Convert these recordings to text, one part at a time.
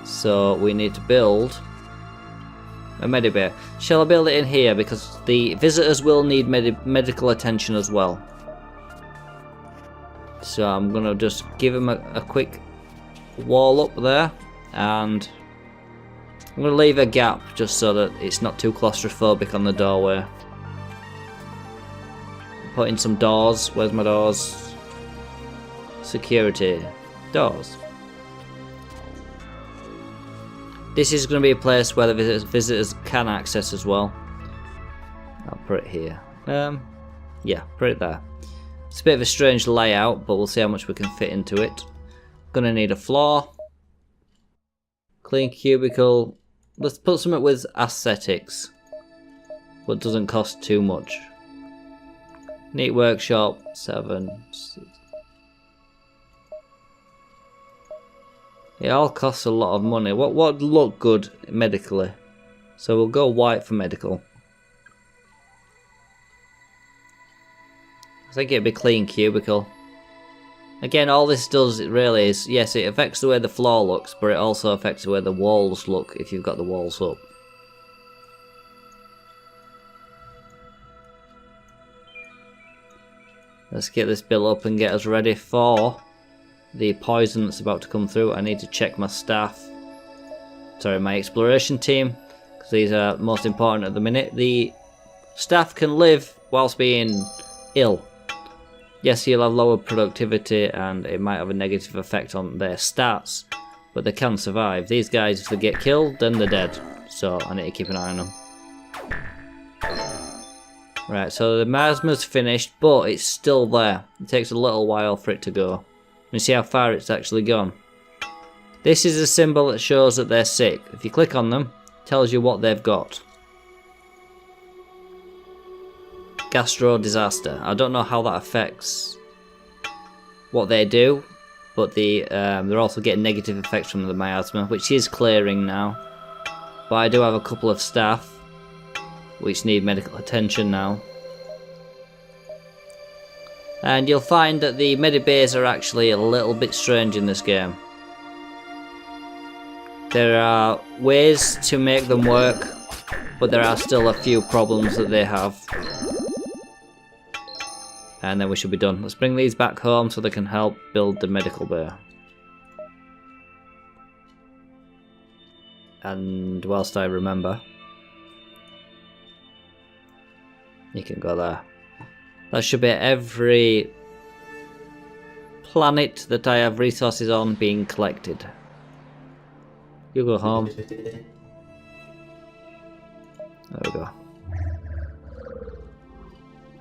So we need to build a medibay. Shall I build it in here? Because the visitors will need medical attention as well. So I'm going to just give them a quick wall up there. And I'm going to leave a gap just so that it's not too claustrophobic on the doorway. Put in some doors. Where's my doors? Security. Doors. This is going to be a place where the visitors can access as well. I'll put it here. Yeah, put it there. It's a bit of a strange layout, but we'll see how much we can fit into it. Gonna need a floor. Clean cubicle. Let's put something with aesthetics, but doesn't cost too much. Neat workshop, 7. 6. It all costs a lot of money. What would look good medically? So we'll go white for medical. I think it'd be clean cubicle. Again, all this does really is, yes, it affects the way the floor looks, but it also affects the way the walls look if you've got the walls up. Let's get this built up and get us ready for the poison that's about to come through. I need to check my staff. Sorry, my exploration team, because these are most important at the minute. The staff can live whilst being ill. Yes, you'll have lower productivity and it might have a negative effect on their stats, but they can survive. These guys, if they get killed, then they're dead. So I need to keep an eye on them. Right, so the miasma's finished, but it's still there. It takes a little while for it to go. You see how far it's actually gone. This is a symbol that shows that they're sick. If you click on them, it tells you what they've got. Gastro disaster. I don't know how that affects what they do, but they're also getting negative effects from the miasma, which is clearing now. But I do have a couple of staff which need medical attention now. And you'll find that the medibays are actually a little bit strange in this game. There are ways to make them work, but there are still a few problems that they have. And then we should be done. Let's bring these back home so they can help build the medical bay. And whilst I remember, you can go there. That should be every planet that I have resources on being collected. You go home. There we go.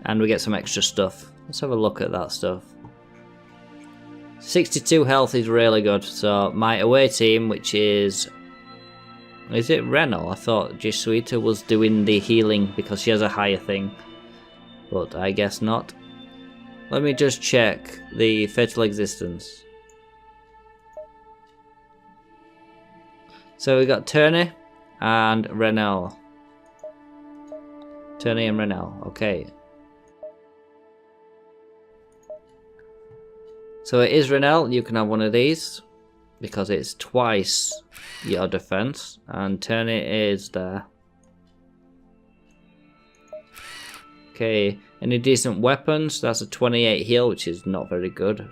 And we get some extra stuff. Let's have a look at that stuff. 62 health is really good. So my away team, which is it Renal? I thought Jesuita was doing the healing because she has a higher thing. But I guess not. Let me just check the fatal existence. So we got Turney and Renal. Turney and Renal, okay. So it is Renal, you can have one of these because it's twice your defense, and Turney is there. Okay, any decent weapons? That's a 28 heal, which is not very good.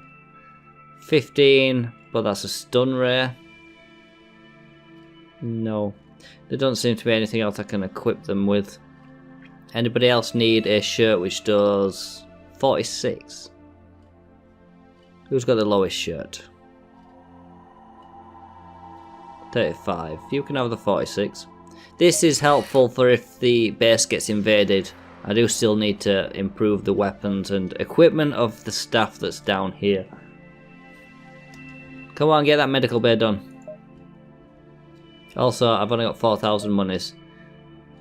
15, but that's a stun ray. No, there don't seem to be anything else I can equip them with. Anybody else need a shirt which does 46? Who's got the lowest shirt? 35. You can have the 46. This is helpful for if the base gets invaded. I do still need to improve the weapons and equipment of the staff that's down here. Come on, get that medical bay done. Also, I've only got 4,000 monies.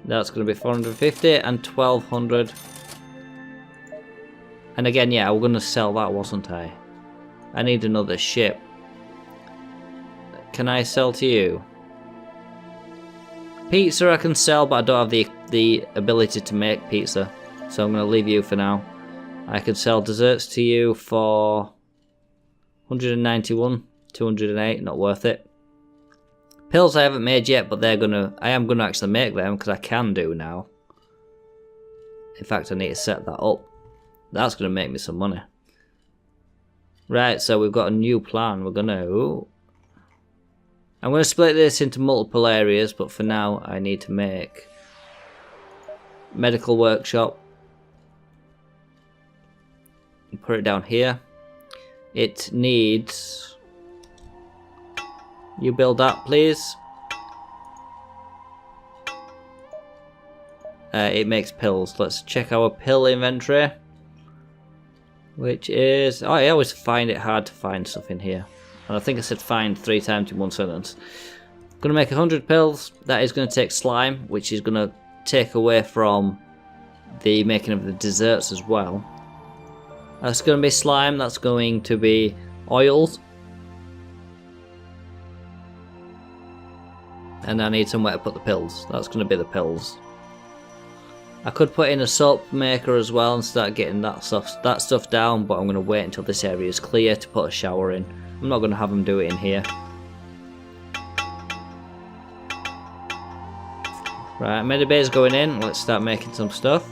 That's going to be 450 and 1,200. And again, yeah, I was going to sell that, wasn't I? I need another ship. Can I sell to you? Pizza I can sell, but I don't have the ability to make pizza. So I'm going to leave you for now. I can sell desserts to you for 191, 208, not worth it. Pills I haven't made yet, but I am gonna actually make them because I can do now. In fact, I need to set that up. That's gonna make me some money. Right, so we've got a new plan. I'm gonna split this into multiple areas, but for now I need to make medical workshop. Put it down here. It needs... You build that, please. It makes pills. Let's check our pill inventory. Which is... Oh, I always find it hard to find stuff in here. And I think I said find 3 times in one sentence. I'm going to make 100 pills. That is going to take slime, which is going to take away from the making of the desserts as well. That's going to be slime. That's going to be oils. And I need somewhere to put the pills. That's going to be the pills. I could put in a soap maker as well and start getting that stuff down, but I'm going to wait until this area is clear to put a shower in. I'm not going to have them do it in here. Right, Medibay going in. Let's start making some stuff.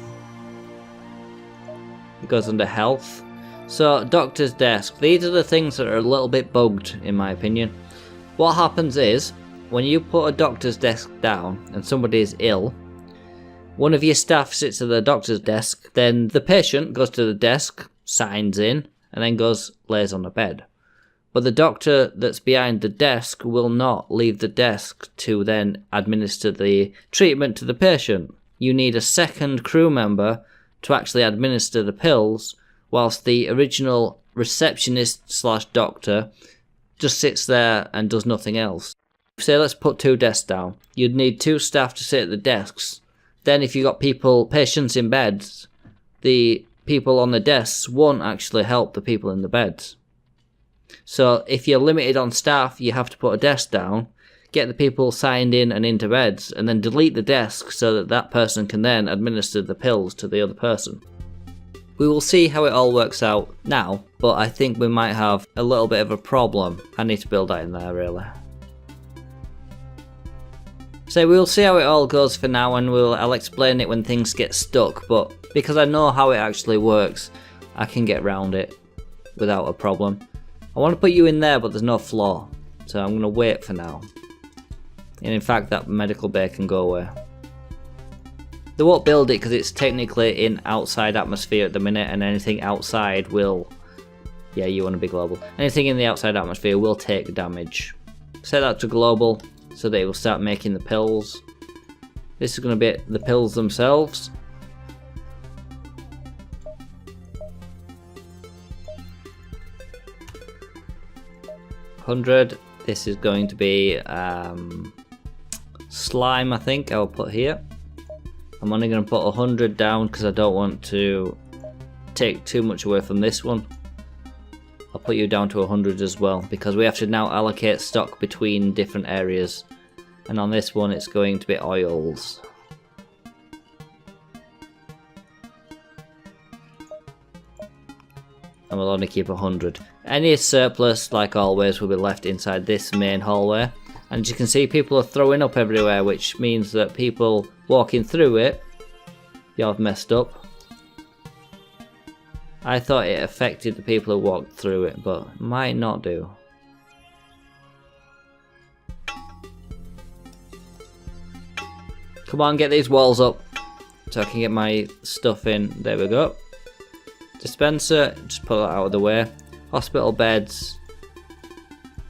It goes under health. So, doctor's desk. These are the things that are a little bit bugged, in my opinion. What happens is, when you put a doctor's desk down and somebody is ill, one of your staff sits at the doctor's desk, then the patient goes to the desk, signs in, and then lays on the bed. But the doctor that's behind the desk will not leave the desk to then administer the treatment to the patient. You need a second crew member to actually administer the pills, whilst the original receptionist / doctor just sits there and does nothing else. Say let's put 2 desks down. You'd need 2 staff to sit at the desks. Then if you got patients in beds, the people on the desks won't actually help the people in the beds. So if you're limited on staff, you have to put a desk down, get the people signed in and into beds, and then delete the desk so that that person can then administer the pills to the other person. We will see how it all works out now, but I think we might have a little bit of a problem. I need to build that in there really. So we'll see how it all goes for now, and I'll explain it when things get stuck, but because I know how it actually works, I can get around it without a problem. I want to put you in there, but there's no floor, so I'm going to wait for now. And in fact, that medical bay can go away. They won't build it because it's technically in outside atmosphere at the minute, and anything outside will... Yeah, you want to be global. Anything in the outside atmosphere will take damage. Set that to global, so that it will start making the pills. This is going to be the pills themselves. $100. This is going to be slime, I think I'll put here. I'm only going to put 100 down because I don't want to take too much away from this one. I'll put you down to 100 as well, because we have to now allocate stock between different areas. And on this one it's going to be oils. And we'll only keep 100. Any surplus, like always, will be left inside this main hallway. And as you can see, people are throwing up everywhere, which means that people walking through it, you've messed up. I thought it affected the people who walked through it, but might not do. Come on, get these walls up so I can get my stuff in. There we go. Dispenser, just pull that out of the way. Hospital beds.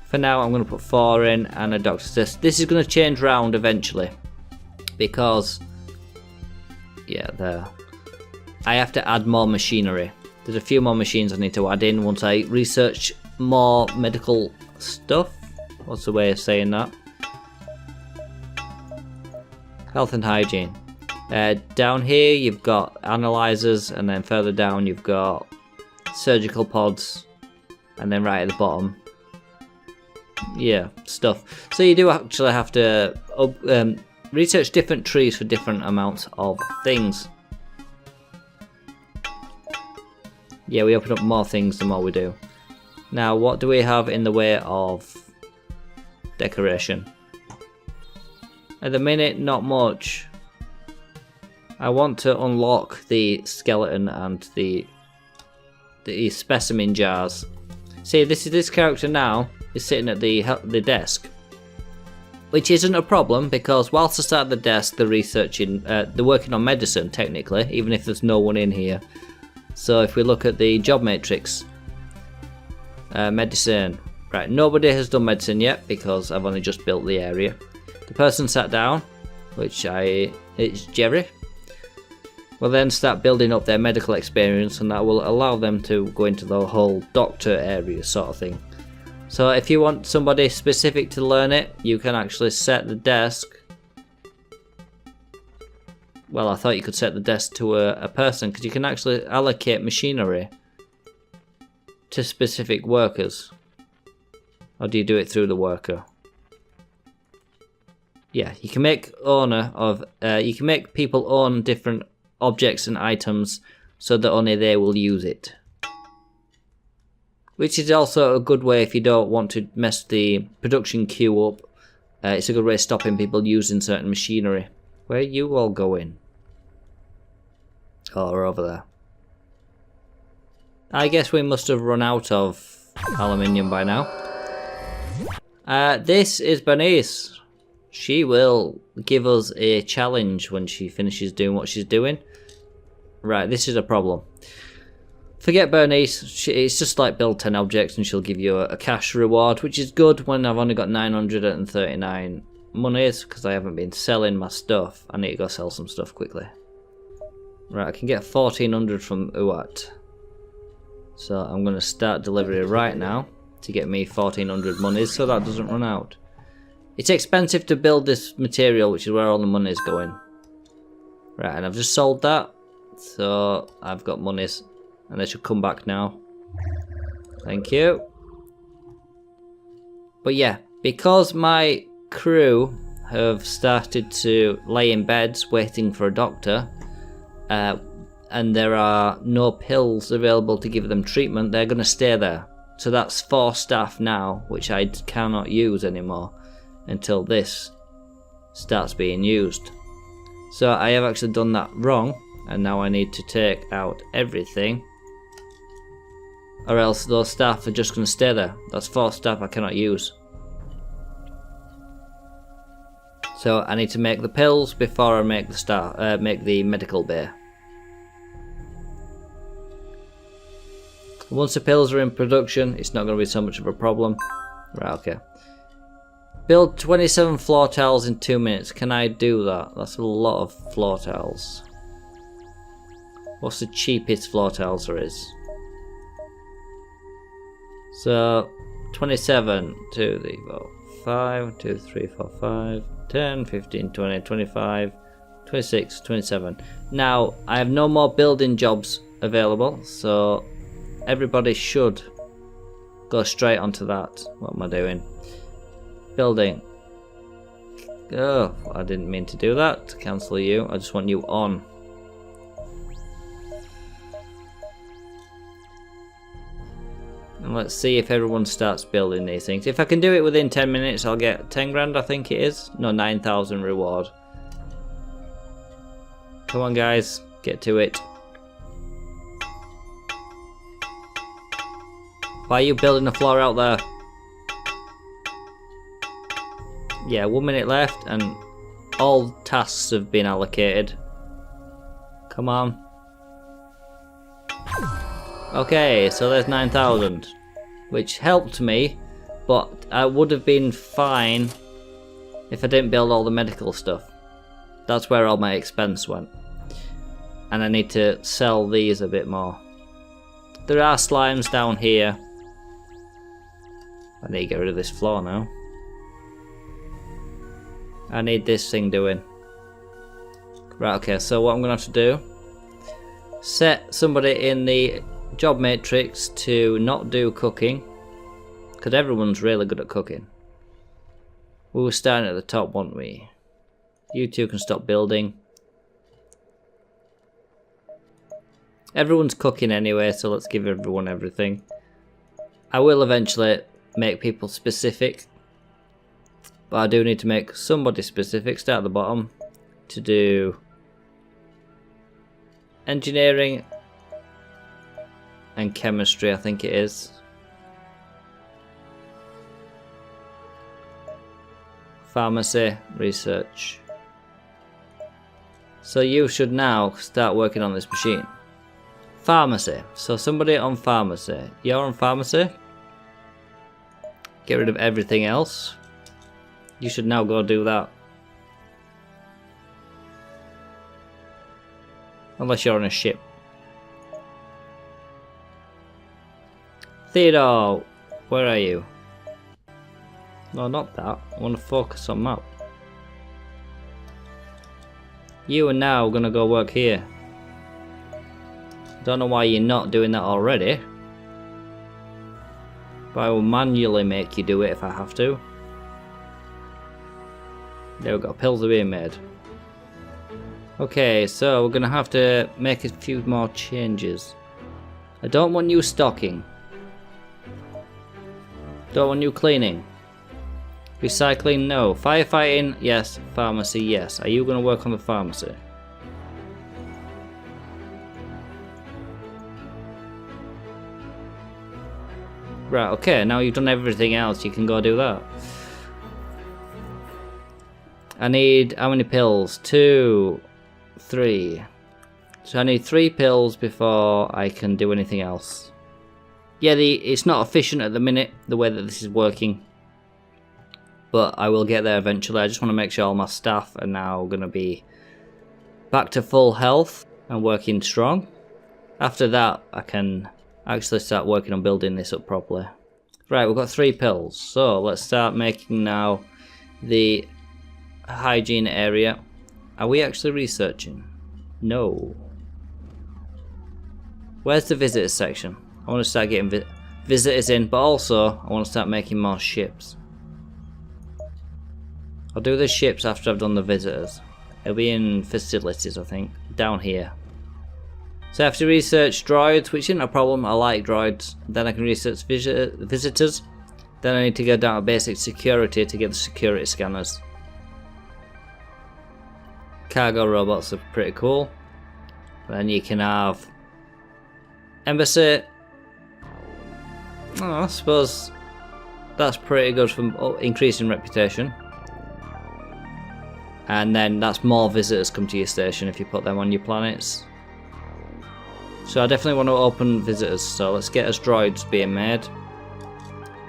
For now, I'm going to put 4 in and a doctor's desk. This is going to change round eventually because, yeah, there. I have to add more machinery. There's a few more machines I need to add in once I research more medical stuff. What's the way of saying that? Health and hygiene. Down here you've got analyzers, and then further down you've got surgical pods, and then right at the bottom, yeah, stuff. So you do actually have to research different trees for different amounts of things. Yeah, we open up more things the more we do. Now, what do we have in the way of decoration? At the minute, not much. I want to unlock the skeleton and the specimen jars. See, this character now is sitting at the desk, which isn't a problem because whilst I start at the desk, they're researching, they're working on medicine technically, even if there's no one in here. So if we look at the job matrix, medicine, right? Nobody has done medicine yet because I've only just built the area. The person sat down, it's Jerry. Will then start building up their medical experience, and that will allow them to go into the whole doctor area sort of thing. So if you want somebody specific to learn it, you can actually set the desk. Well, I thought you could set the desk to a person, because you can actually allocate machinery to specific workers. Or do you do it through the worker? Yeah, you can make you can make people own different objects and items so that only they will use it. Which is also a good way if you don't want to mess the production queue up. It's a good way of stopping people using certain machinery. Where are you all going? Oh, we're over there. I guess we must have run out of aluminium by now. This is Bernice. She will give us a challenge when she finishes doing what she's doing. Right, this is a problem. Forget Bernice, it's just like build 10 objects and she'll give you a cash reward, which is good when I've only got 939 monies because I haven't been selling my stuff. I need to go sell some stuff quickly. Right, I can get 1400 from Uat. So I'm going to start delivery right now to get me 1400 monies so that doesn't run out. It's expensive to build this material, which is where all the money is going. Right, and I've just sold that. So I've got monies. And they should come back now. Thank you. But yeah, because my crew have started to lay in beds waiting for a doctor, and there are no pills available to give them treatment, they're going to stay there. So that's 4 staff now, which I cannot use anymore until this starts being used. So I have actually done that wrong, and now I need to take out everything, or else those staff are just going to stay there. That's 4 staff I cannot use. So I need to make the pills before I make the medical bay. Once the pills are in production, it's not going to be so much of a problem. Right, okay. Build 27 floor tiles in 2 minutes. Can I do that? That's a lot of floor tiles. What's the cheapest floor tiles there is? So 27, 2, 3, 4, 5, 2, 3, 4, 5, 10, 15, 20, 25, 26, 27. Now I have no more building jobs available, so everybody should go straight onto that. What am I doing? Building. Oh, I didn't mean to do that. Cancel you. I just want you on. And let's see if everyone starts building these things. If I can do it within 10 minutes, I'll get 10 grand, I think it is. No, 9,000 reward. Come on, guys. Get to it. Why are you building a floor out there? Yeah, 1 minute left and all tasks have been allocated. Come on. Okay, so there's 9,000, which helped me, but I would have been fine if I didn't build all the medical stuff. That's where all my expense went. And I need to sell these a bit more. There are slimes down here. I need to get rid of this floor now. I need this thing doing. Right, okay, so what I'm going to have to do, set somebody in the job matrix to not do cooking, because everyone's really good at cooking. We were starting at the top, weren't we? You two can stop building. Everyone's cooking anyway, so let's give everyone everything. I will eventually make people specific. But I do need to make somebody specific, start at the bottom, to do engineering and chemistry, I think it is. Pharmacy, research. So you should now start working on this machine. Pharmacy. So somebody on pharmacy. You're on pharmacy. Get rid of everything else. You should now go do that. Unless you're on a ship. Theodore, where are you? No, not that. I want to focus on map. You are now gonna go work here. Don't know why you're not doing that already. But I will manually make you do it if I have to. There we go, pills are being made. Okay, so we're gonna have to make a few more changes. I don't want you stocking. Don't want you cleaning. Recycling, no. Firefighting, yes. Pharmacy, yes. Are you gonna work on the pharmacy? Right, okay, now you've done everything else, you can go do that. I need, how many pills? 2, 3. So I need 3 pills before I can do anything else. Yeah, it's not efficient at the minute, the way that this is working. But I will get there eventually. I just want to make sure all my staff are now going to be back to full health and working strong. After that, I can actually start working on building this up properly. Right, we've got 3 pills. So let's start making now the hygiene area. Are we actually researching? No. Where's the visitors section? I want to start getting visitors in, but also I want to start making more ships. I'll do the ships after I've done the visitors. It'll be in facilities, I think. Down here. So I have to research droids, which isn't a problem. I like droids. Then I can research visitors. Then I need to go down to basic security to get the security scanners. Cargo robots are pretty cool. Then you can have embassy. Oh, I suppose that's pretty good for increasing reputation. And then that's more visitors come to your station if you put them on your planets. So I definitely want to open visitors, so let's get us droids being made.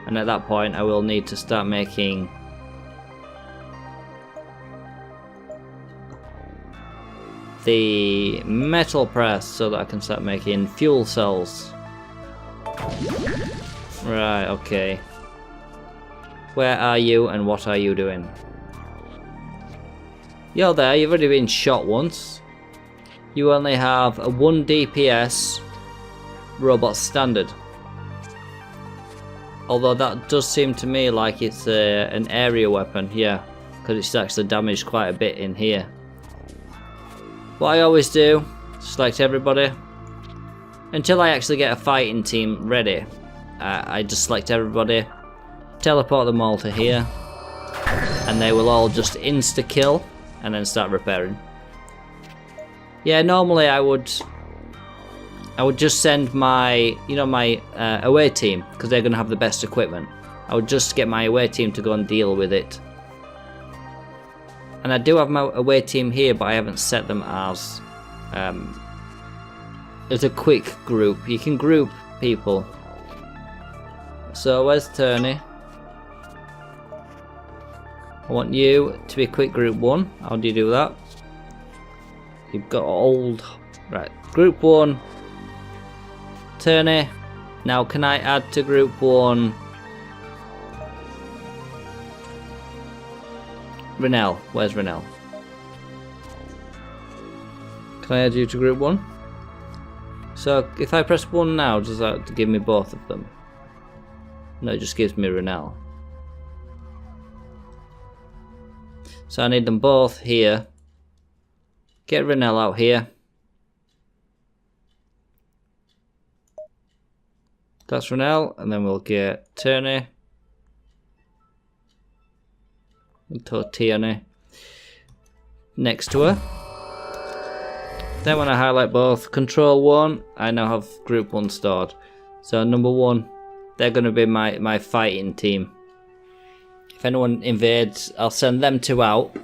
And at that point I will need to start making the metal press so that I can start making fuel cells. Right, okay. Where are you and what are you doing? You're there, you've already been shot once. You only have a 1 DPS robot standard. Although that does seem to me like it's an area weapon, yeah. Because it's actually damaged quite a bit in here. What I always do, select everybody. Until I actually get a fighting team ready, I just select everybody, teleport them all to here. And they will all just insta-kill. And then start repairing. Yeah, normally I would just send my, my away team, because they're going to have the best equipment. I would just get my away team to go and deal with it. And I do have my away team here, but I haven't set them as a quick group. You can group people. So where's Turney? I want you to be quick group 1. How do you do that? You've got old. Right, group 1. Turney. Now can I add to group 1? Renell. Where's Renell? Can I add you to group 1? So if I press 1 now, does that give me both of them? No, it just gives me Renell. So I need them both here. Get Renell out here. That's Renell, and then we'll get Turney. We'll put Tierney next to her. Then when I highlight both Control 1, I now have Group 1 stored. So number 1, they're going to be my fighting team. If anyone invades, I'll send them 2 out.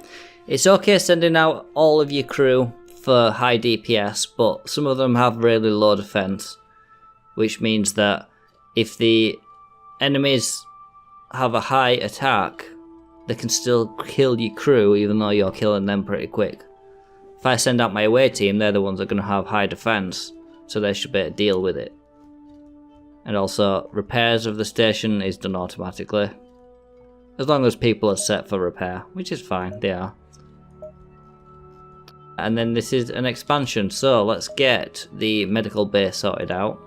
It's okay sending out all of your crew for high DPS, but some of them have really low defense, which means that if the enemies have a high attack, they can still kill your crew even though you're killing them pretty quick. If I send out my away team, they're the ones that are going to have high defense, so they should be able to deal with it. And also, repairs of the station is done automatically, as long as people are set for repair, which is fine, they are. And then this is an expansion, so let's get the medical base sorted out.